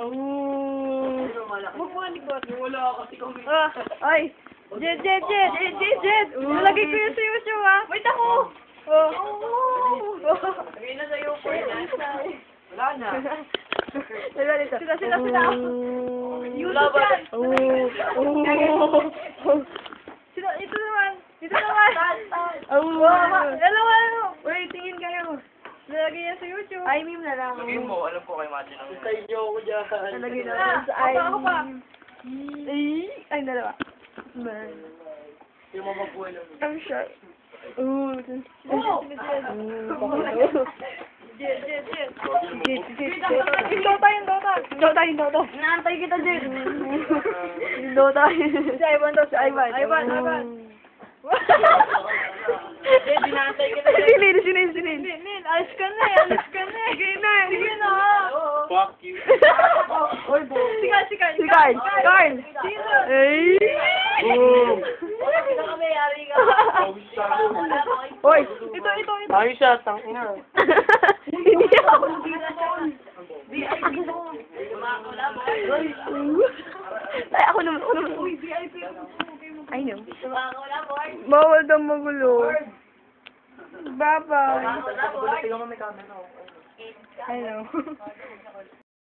Oh. Huwag mo likod. Wala kasi kami. Ay. Jed. Nalagay ko yung suyo ah. Wait ako! Oh. Lagay na sa'yo po yan. Wala na. Sila. Yung laban. Sino, ito naman. Dalawa. Uy, tingin kayo. Nalagay yan sa YouTube. Ay, meme na lang. Lagay mo, alam ko kay Mati lang. Inside joke ko dyan. Nalagay na lang sa ay. Ako pa. Ay, dalawa. Man. Yung mababuhay lang. I'm sure. Yung Dota. Inaantay kita, Jed. Yung Dota. Si Ivan. Ivan. Jed, inaantay kita, Jed. Sinil. Nil, alis ka na. Sige na. Fuck you. Si Carl. Sino? Ay. Hindi na kami, yari ka. Hoy. Ito. Ayos siya, tangina. Hindi ako. VIP mo. Kumakula mo. Ay, ako naman. Uy, VIP mo. I know. Kumakula mo. Bawal daw magulo. Bye-bye. Kumakula mo. Tingnan mo may camera. I know.